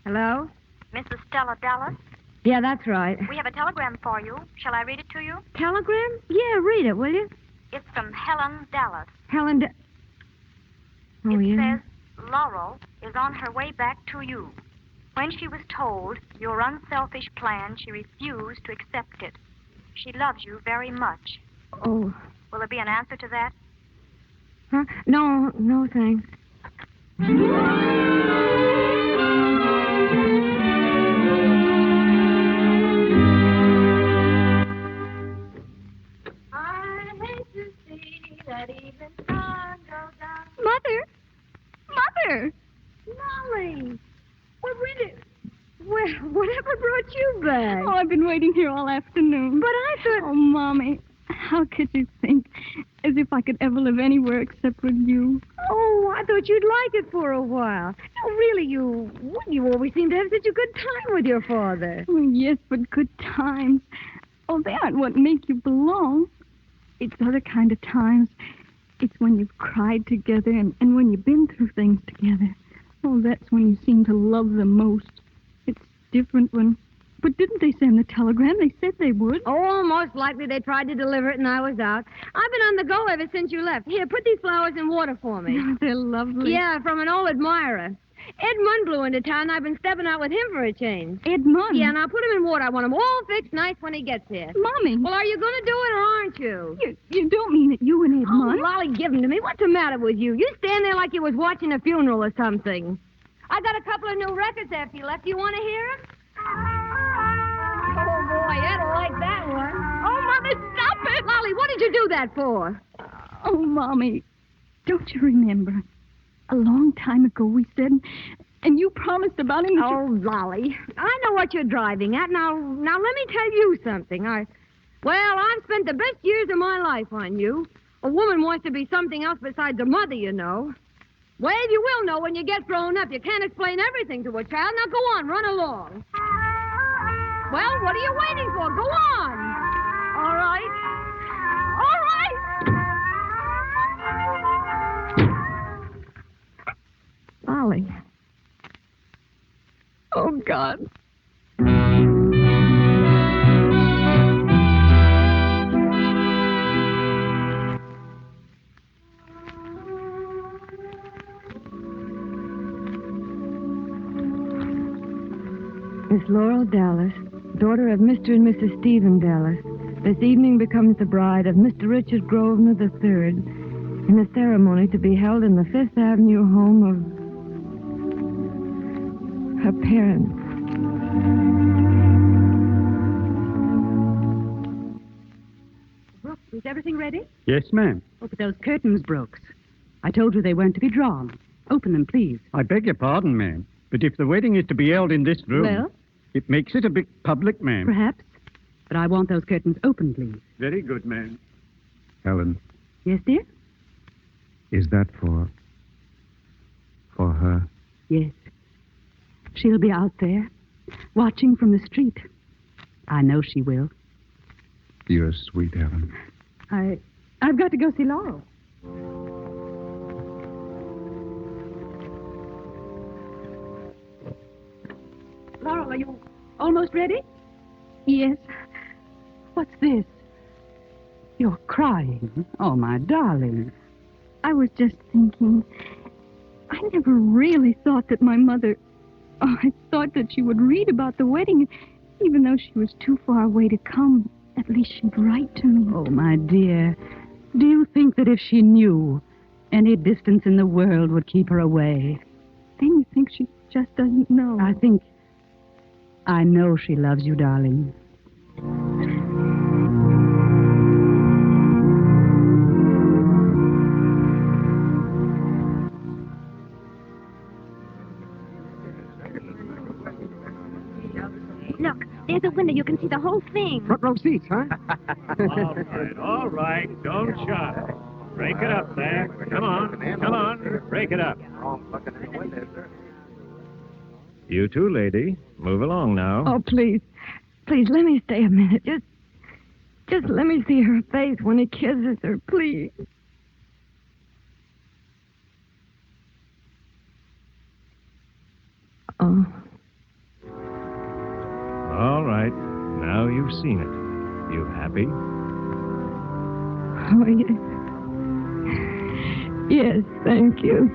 Hello? Mrs. Stella Dallas, Yeah, that's right. we have a telegram for you. Shall I read it to you? Telegram? Yeah, read it, will you? It's from Helen Dallas. Helen. Oh, It yeah? says Laurel is on her way back to you. When she was told your unselfish plan, she refused to accept it. She loves you very much. Oh. Will there be an answer to that? Huh? No, thanks. Mother! Molly! Whatever brought you back? Oh, I've been waiting here all afternoon. But I thought... Oh, Mommy, how could you think? As if I could ever live anywhere except with you. Oh, I thought you'd like it for a while. No, really, you always seem to have such a good time with your father. Oh, yes, but good times. Oh, they aren't what make you belong. It's other kind of times. It's when you've cried together and when you've been through things together. Oh, that's when you seem to love them most. It's different when... But didn't they send the telegram? They said they would. Oh, most likely they tried to deliver it and I was out. I've been on the go ever since you left. Here, put these flowers in water for me. Oh, they're lovely. Yeah, from an old admirer. Ed Munn blew into town, and I've been stepping out with him for a change. Ed Munn? Yeah, and I'll put him in water. I want him all fixed nice when he gets here. Mommy. Well, are you going to do it or aren't you? You don't mean that you and Ed Munn? Oh, Lolly, give him to me. What's the matter with you? You stand there like you was watching a funeral or something. I got a couple of new records after you left. You want to hear them? Oh, boy, I don't like that one. Oh, Mother, stop it! Lolly, what did you do that for? Oh, Mommy, don't you remember? A long time ago we said, and you promised about him. Oh, Lolly, I know what you're driving at. Now let me tell you something. I Well, I've spent the best years of my life on you. A woman wants to be something else besides a mother, you know. Well, you will know when you get grown up. You can't explain everything to a child. Now go on, run along. Well, what are you waiting for? Go on. All right. All right. Ollie. Oh, God. Miss Laurel Dallas, daughter of Mr. and Mrs. Stephen Dallas, this evening becomes the bride of Mr. Richard Grosvenor III in a ceremony to be held in the Fifth Avenue home of her parents. Brooks, is everything ready? Yes, ma'am. Oh, but those curtains, Brooks. I told you they weren't to be drawn. Open them, please. I beg your pardon, ma'am. But if the wedding is to be held in this room... Well? It makes it a bit public, ma'am. Perhaps. But I want those curtains open, please. Very good, ma'am. Helen, Yes, dear? is that for her? Yes. She'll be out there, watching from the street. I know she will. You're sweet, Helen. I've got to go see Laurel. Laurel, are you almost ready? Yes. What's this? You're crying. Oh, my darling. I was just thinking. I never really thought that my mother... Oh, I thought that she would read about the wedding. Even though she was too far away to come, at least she'd write to me. Oh, my dear. Do you think that if she knew, any distance in the world would keep her away? Then you think she just doesn't know. I know she loves you, darling. Look, there's a window. You can see the whole thing. Front row seats, huh? All right. Don't shout. Break it up there. Come on. Break it up. You too, lady. Move along now. Oh, please. Please, let me stay a minute. Just let me see her face when he kisses her, please. Oh. All right. Now you've seen it. You happy? Oh, yes. Yes, thank you.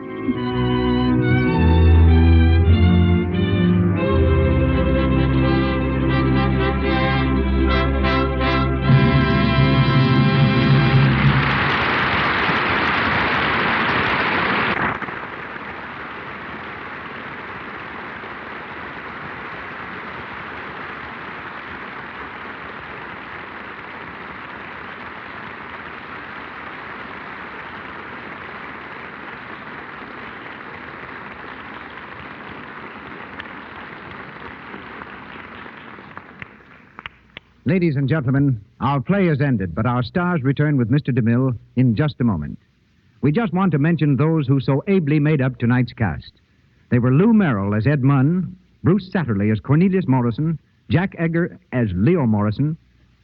Ladies and gentlemen, our play has ended, but our stars return with Mr. DeMille in just a moment. We just want to mention those who so ably made up tonight's cast. They were Lou Merrill as Ed Munn, Bruce Satterley as Cornelius Morrison, Jack Egger as Leo Morrison,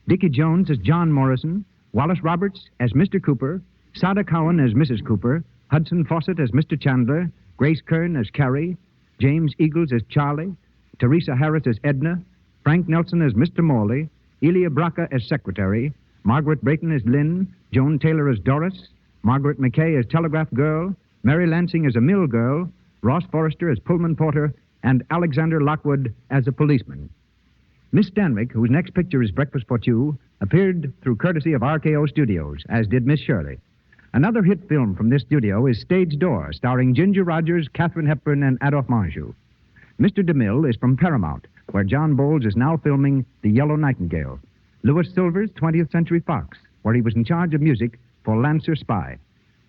Dickie Jones as John Morrison, Wallace Roberts as Mr. Cooper, Sada Cowan as Mrs. Cooper, Hudson Fawcett as Mr. Chandler, Grace Kern as Carrie, James Eagles as Charlie, Teresa Harris as Edna, Frank Nelson as Mr. Morley, Elia Braca as Secretary, Margaret Brayton as Lynn, Joan Taylor as Doris, Margaret McKay as Telegraph Girl, Mary Lansing as a Mill Girl, Ross Forrester as Pullman Porter, and Alexander Lockwood as a policeman. Miss Stanwyck, whose next picture is Breakfast for Two, appeared through courtesy of RKO Studios, as did Miss Shirley. Another hit film from this studio is Stage Door, starring Ginger Rogers, Katharine Hepburn, and Adolphe Menjou. Mr. DeMille is from Paramount, where John Bowles is now filming The Yellow Nightingale. Louis Silver's 20th Century Fox, where he was in charge of music for Lancer Spy.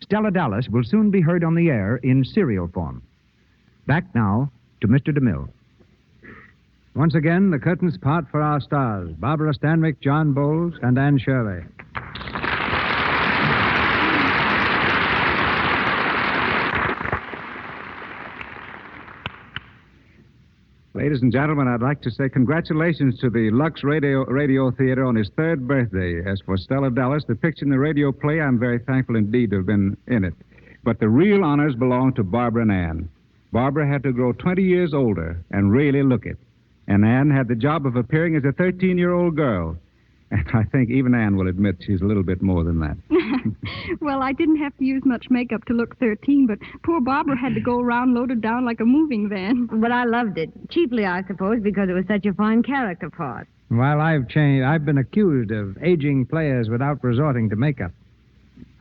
Stella Dallas will soon be heard on the air in serial form. Back now to Mr. DeMille. Once again, the curtains part for our stars, Barbara Stanwyck, John Bowles, and Anne Shirley. Ladies and gentlemen, I'd like to say congratulations to the Lux Radio Theater on his 3rd birthday. As for Stella Dallas, the picture in the radio play, I'm very thankful indeed to have been in it. But the real honors belong to Barbara and Ann. Barbara had to grow 20 years older and really look it. And Ann had the job of appearing as a 13-year-old girl. And I think even Ann will admit she's a little bit more than that. Well, I didn't have to use much makeup to look 13, but poor Barbara had to go around loaded down like a moving van. But I loved it. Chiefly, I suppose, because it was such a fine character part. While I've changed, I've been accused of aging players without resorting to makeup.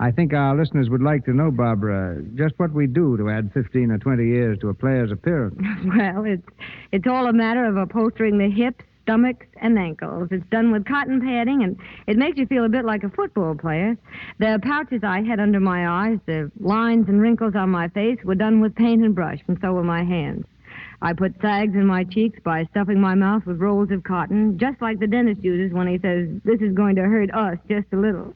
I think our listeners would like to know, Barbara, just what we do to add 15 or 20 years to a player's appearance. Well, it's all a matter of upholstering the hips, stomachs, and ankles. It's done with cotton padding, and it makes you feel a bit like a football player. The pouches I had under my eyes, the lines and wrinkles on my face were done with paint and brush, and so were my hands. I put sags in my cheeks by stuffing my mouth with rolls of cotton, just like the dentist uses when he says, "This is going to hurt us just a little."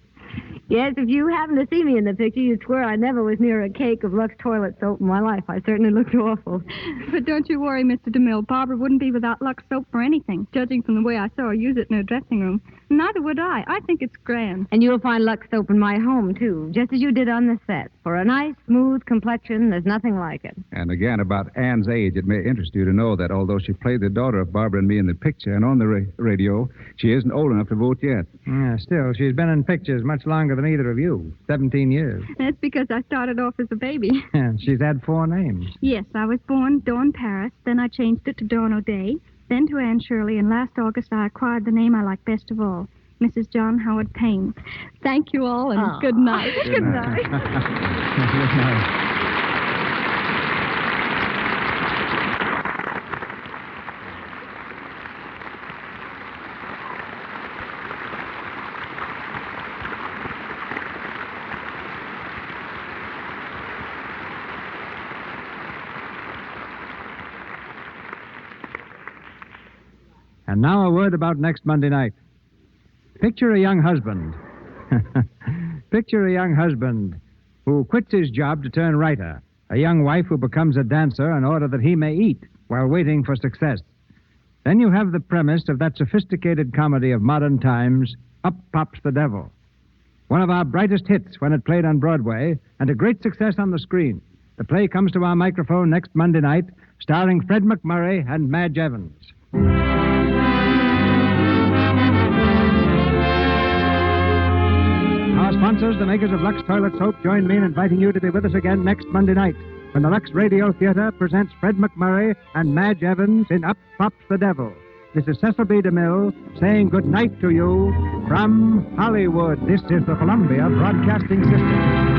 Yes, if you happen to see me in the picture, you'd swear I never was near a cake of Lux toilet soap in my life. I certainly looked awful. But don't you worry, Mr. DeMille. Barbara wouldn't be without Lux soap for anything, judging from the way I saw her use it in her dressing room. Neither would I. I think it's grand. And you'll find Lux soap in my home, too, just as you did on the set. For a nice, smooth complexion, there's nothing like it. And again, about Ann's age, it may interest you to know that although she played the daughter of Barbara and me in the picture and on the radio, she isn't old enough to vote yet. Yeah, still, she's been in pictures much longer than either of you. 17 years. That's because I started off as a baby. And she's had 4 names. Yes, I was born Dawn Paris, then I changed it to Dawn O'Day, then to Anne Shirley, and last August I acquired the name I like best of all, Mrs. John Howard Payne. Thank you all, and good night. Good night. Good night. And now a word about next Monday night. Picture a young husband. Picture a young husband who quits his job to turn writer. A young wife who becomes a dancer in order that he may eat while waiting for success. Then you have the premise of that sophisticated comedy of modern times, Up Pops the Devil. One of our brightest hits when it played on Broadway, and a great success on the screen. The play comes to our microphone next Monday night, starring Fred McMurray and Madge Evans. Our sponsors, the makers of Lux Toilet Soap, join me in inviting you to be with us again next Monday night when the Lux Radio Theater presents Fred McMurray and Madge Evans in Up Pops the Devil. This is Cecil B. DeMille saying good night to you from Hollywood. This is the Columbia Broadcasting System.